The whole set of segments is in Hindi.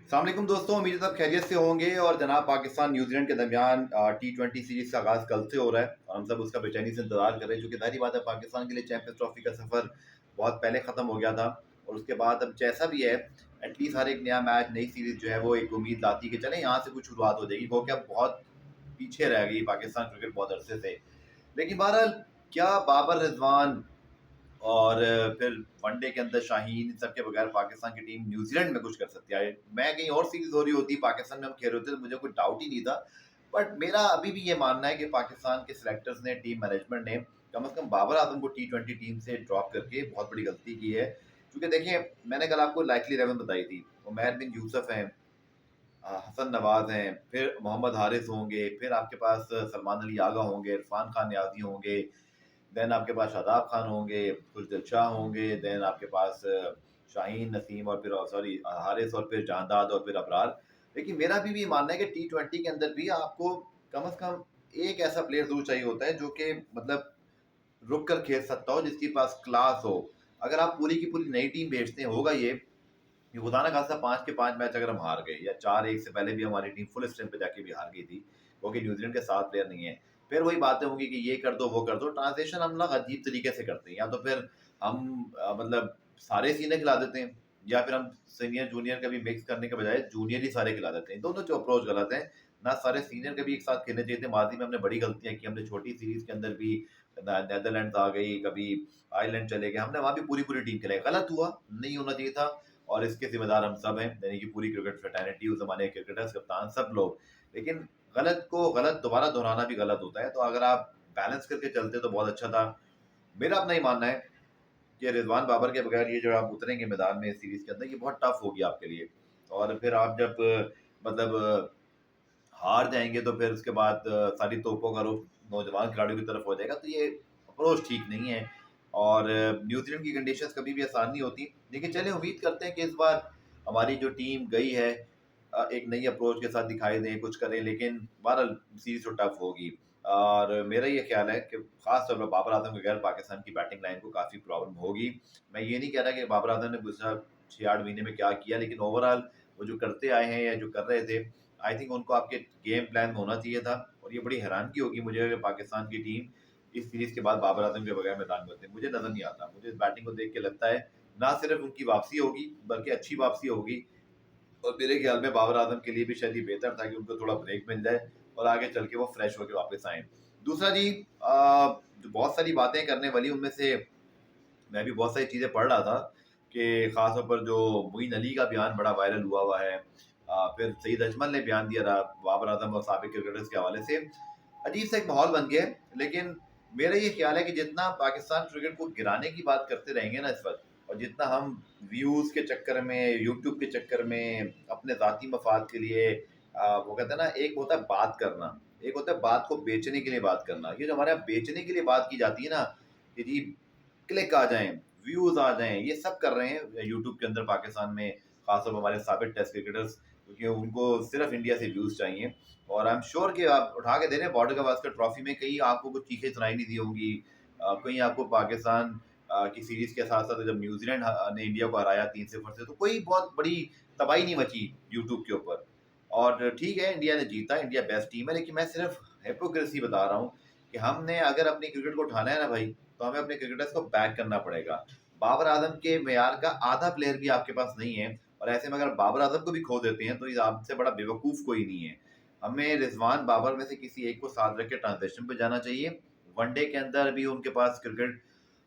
अस्सलामुअलैकुम दोस्तों, उम्मीद है सब खैरियत से होंगे। और जनाब पाकिस्तान न्यूजीलैंड के दरमियान T20 सीरीज का आगाज कल से हो रहा है और हम सब उसका बेचैनी से इंतजार कर रहे हैं, जो कि जाहिर बात है पाकिस्तान के लिए चैंपियंस ट्रॉफी का सफर बहुत पहले खत्म हो गया था। और उसके बाद अब जैसा भी है, एटलीस्ट हर एक नया मैच, नई सीरीज जो है वो एक उम्मीद लाती है कि चले यहाँ से कुछ शुरुआत हो जाएगी, क्योंकि अब बहुत पीछे रह गई पाकिस्तान क्रिकेट बहुत अरसे से। लेकिन बहरहाल, क्या बाबर रिजवान और फिर वनडे के अंदर शाहीन, इन सब के बगैर पाकिस्तान की टीम न्यूजीलैंड में कुछ कर सकती है? मैं कहीं और सीरीज हो रही होती, पाकिस्तान में हम खेल रहे होते तो मुझे कोई डाउट ही नहीं था। बट मेरा अभी भी ये मानना है कि पाकिस्तान के सिलेक्टर्स ने, टीम मैनेजमेंट ने कम से कम बाबर आजम को T20 टीम से ड्रॉप करके बहुत बड़ी गलती की है। क्योंकि देखिए, मैंने कल आपको लाइकली 11 बताई थी। उमैर बिन यूसुफ हैं, हसन नवाज हैं, फिर मोहम्मद हारिस होंगे, फिर आपके पास सलमान अली आगा होंगे, इरफान खान नियाजी होंगे, देन आपके पास शादाब खान होंगे, खुशदिल शाह होंगे, देन आपके पास शाहीन नसीम, और फिर सॉरी हारिस, और फिर जहांदाद, और फिर अबरार। लेकिन मेरा भी मानना है कि T20 के अंदर भी आपको कम से कम एक ऐसा प्लेयर जरूर चाहिए होता है जो कि मतलब रुक कर खेल सकता हो, जिसके पास क्लास हो। अगर आप पूरी की पूरी नई टीम भेजते हैं, होगा ये खुदा ना खासा 5 के 5 मैच अगर हम हार गए, या 4-1 से पहले भी हमारी टीम फुल स्ट्रेंथ पे जाके भी हार गई थी, क्योंकि न्यूजीलैंड के 7 प्लेयर नहीं है। फिर वही बातें होंगी कि ये कर दो, वो कर दो। ट्रांसलेशन हम लोग अजीब तरीके से करते हैं, या तो फिर हम मतलब सारे सीनियर खिला देते हैं, या फिर हम सीनियर जूनियर का भी मिक्स करने के बजाय जूनियर ही सारे खिला देते हैं। दोनों जो अप्रोच गलत है। ना सारे सीनियर कभी एक साथ खेलने चाहिए थे। माजी में हमने बड़ी गलतियां की, हमने छोटी सीरीज के अंदर भी नेदरलैंड आ गई, कभी आयरलैंड चले गए, हमने वहां भी पूरी पूरी टीम खिलाई। गलत हुआ, नहीं होना चाहिए था। और इसके जिम्मेदार हम सब हैं, यानी कि पूरी क्रिकेट फ्रेटर्निटी, उस जमाने के क्रिकेटर्स, कप्तान, सब लोग। लेकिन गलत को गलत दोबारा दोहराना भी गलत होता है, तो अगर आप बैलेंस करके चलते तो बहुत अच्छा था। मेरा अपना ही मानना है कि रिजवान बाबर के बगैर ये जो आप उतरेंगे मैदान में इस सीरीज के अंदर, ये बहुत टफ होगी आपके लिए। और फिर आप जब मतलब हार जाएंगे, तो फिर उसके बाद सारी तोपों का रुख नौजवान खिलाड़ियों की तरफ हो जाएगा, तो ये अप्रोच ठीक नहीं है। और न्यूजीलैंड की कंडीशंस कभी भी आसान नहीं होती। लेकिन चले, उम्मीद करते हैं कि इस बार हमारी जो टीम गई है एक नई अप्रोच के साथ दिखाई दें, कुछ करें। लेकिन बहरहाल सीरीज तो टफ होगी। और मेरा ये ख्याल है कि खास तौर पर बाबर आजम के बगैर पाकिस्तान की बैटिंग लाइन को काफ़ी प्रॉब्लम होगी। मैं ये नहीं कह रहा कि बाबर आजम ने गुजशत 6-8 महीने में क्या किया, लेकिन ओवरऑल वो जो करते आए हैं या जो कर रहे थे, आई थिंक उनको आपके गेम प्लान में होना चाहिए था। और ये बड़ी हैरानगी होगी मुझे अगर पाकिस्तान की टीम इस सीरीज के बाद बाबर आजम के बगैर मैदान में होते। मुझे नजर नहीं आता। मुझे इस बैटिंग को देख के लगता है ना सिर्फ उनकी वापसी होगी, बल्कि अच्छी वापसी होगी। और मेरे ख्याल में बाबर आजम के लिए भी शायद ये बेहतर था कि उनको थोड़ा ब्रेक मिल जाए और आगे चल के वो फ्रेश होकर वापस आए। दूसरा जी, जो बहुत सारी बातें करने वाली, उनमें से मैं भी बहुत सारी चीज़ें पढ़ रहा था कि खास तौर पर जो मोइन अली का बयान बड़ा वायरल हुआ है। फिर सईद अजमल ने बयान दिया रहा बाबर आजम और साबिक क्रिकेटर्स के हवाले से। अजीब सा एक माहौल बन गया है। लेकिन मेरा ये ख्याल है कि जितना पाकिस्तान क्रिकेट को गिराने की बात करते रहेंगे ना इस वक्त, और जितना हम व्यूज के चक्कर में, यूट्यूब के चक्कर में, अपने जाती मफाद के लिए वो कहते हैं ना, एक होता है बात करना, एक होता है बात को बेचने के लिए बात करना। ये जो हमारे यहाँ बेचने के लिए बात की जाती है ना, कि जी क्लिक आ जाएं, व्यूज आ जाएं, ये सब कर रहे हैं यूट्यूब के अंदर पाकिस्तान में, खासतौर पर हमारे साबिक टेस्ट क्रिकेटर्स, क्योंकि उनको सिर्फ इंडिया से व्यूज चाहिए। और आई एम श्योर कि आप उठा के दे रहे हैं बॉर्डर गवास्कर ट्रॉफी में, कहीं आपको कुछ चीखें सुनाई नहीं दी होंगी। कहीं आपको पाकिस्तान की सीरीज के साथ साथ जब न्यूजीलैंड ने इंडिया को हराया 3-0 से, तो कोई बहुत बड़ी तबाही नहीं मची यूट्यूब के ऊपर। और ठीक है, इंडिया ने जीता, इंडिया बेस्ट टीम है, लेकिन मैं सिर्फ हिपोक्रेसी बता रहा हूँ कि हमने अगर अपनी क्रिकेट को उठाना है ना भाई, तो हमें अपने क्रिकेटर्स को बैक करना पड़ेगा। बाबर आजम के मेयार का आधा प्लेयर भी आपके पास नहीं है। और ऐसे में अगर बाबर आजम को भी खो देते हैं, तो इस आपसे बड़ा बेवकूफ कोई नहीं है। हमें रिजवान बाबर में से किसी एक को साथ रख के ट्रांजेक्शन पे जाना चाहिए। वनडे के अंदर भी उनके पास क्रिकेट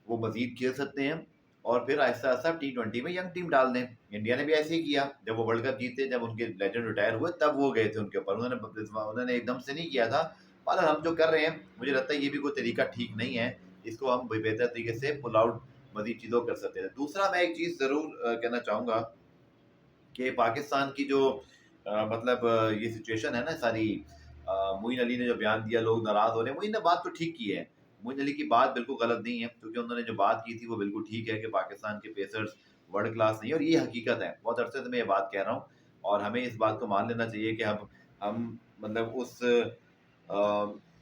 वो मजीद खेल सकते हैं। और फिर आहिस्ता आहिस्ता T20 में यंग टीम डाल दें। इंडिया ने भी ऐसे ही किया, जब वो वर्ल्ड कप जीते, जब उनके लेजेंड रिटायर हुए, तब वो गए थे उनके ऊपर। उन्होंने एकदम से नहीं किया था। पर हम जो कर रहे हैं, मुझे लगता है ये भी कोई तरीका ठीक नहीं है। इसको हम बेहतर तरीके से पुल आउट मजीद चीज़ों कर सकते हैं। दूसरा, मैं एक चीज़ ज़रूर कहना चाहूँगा कि पाकिस्तान की जो मतलब ये सिचुएशन है ना सारी, मोइन अली ने जो बयान दिया, लोग नाराज हो रहे हैं। मोइन ने बात तो ठीक की है। मोइन अली की बात बिल्कुल गलत नहीं है, क्योंकि उन्होंने जो बात की थी वो बिल्कुल ठीक है कि पाकिस्तान के पेसर्स वर्ल्ड क्लास नहीं है, और ये हकीकत है। बहुत अरसे से मैं ये बात कह रहा हूँ, और हमें इस बात को मान लेना चाहिए कि हम मतलब उस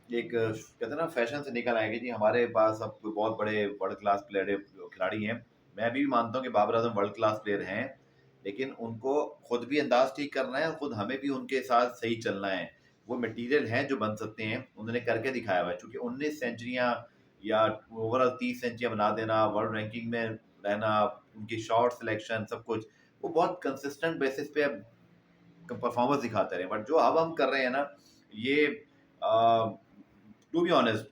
एक कहते हैं ना फैशन से निकल आएंगे जी, हमारे पास अब कोई बहुत बड़े वर्ल्ड क्लास प्लेयर खिलाड़ी हैं। मैं भी मानता हूँ कि Babar Azam world class player हैं, लेकिन उनको खुद भी अंदाज ठीक करना है और खुद हमें भी उनके साथ सही चलना है। वो मटेरियल हैं जो बन सकते हैं, उन्होंने करके दिखाया हुआ है। चूँकि 19 सेंचुरियाँ या ओवरऑल 30 सेंचुरियाँ बना देना, वर्ल्ड रैंकिंग में रहना, उनकी शॉट सिलेक्शन सब कुछ, वो बहुत कंसिस्टेंट बेसिस पे अब परफॉर्मेंस दिखाते रहे। बट जो अब हम कर रहे हैं ना, ये टू बी ऑनेस्ट,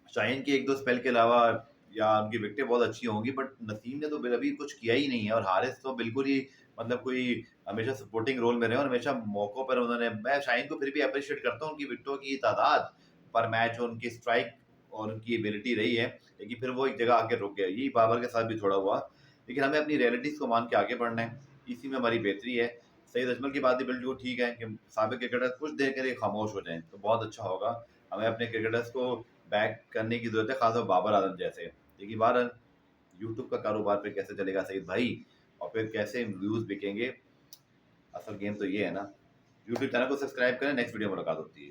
शाहीन के 1-2 स्पेल के अलावा या उनकी विकेटें बहुत अच्छी होंगी, बट नसीम ने तो अभी कुछ किया ही नहीं है। और हारिस तो बिल्कुल ही मतलब कोई हमेशा सपोर्टिंग रोल में रहे और हमेशा मौकों पर उन्होंने, मैं शाहीन को फिर भी अप्रिशिएट करता हूँ, उनकी विकेटों की तादाद पर मैच और उनकी स्ट्राइक और उनकी एबिलिटी रही है, लेकिन फिर वो एक जगह आके रुक गए। यही बाबर के साथ भी थोड़ा हुआ। लेकिन हमें अपनी रियलिटीज़ को मान के आगे बढ़ना है, इसी में हमारी बेहतरी है। सईद अजमल की बात भी बिल्कुल ठीक है कि साबिक क्रिकेटर कुछ देर के लिए खामोश हो जाएँ, तो बहुत अच्छा होगा। हमें अपने क्रिकेटर्स को बैक करने की ज़रूरत है, ख़ासतौर बाबर आज़म जैसे। लेकिन बहरहाल यूट्यूब का कारोबार फिर कैसे चलेगा सईद भाई, और फिर कैसे व्यूज़ बिकेंगे, असल गेम तो ये है ना। यूट्यूब चैनल को सब्सक्राइब करें, नेक्स्ट वीडियो में मुलाकात होती है।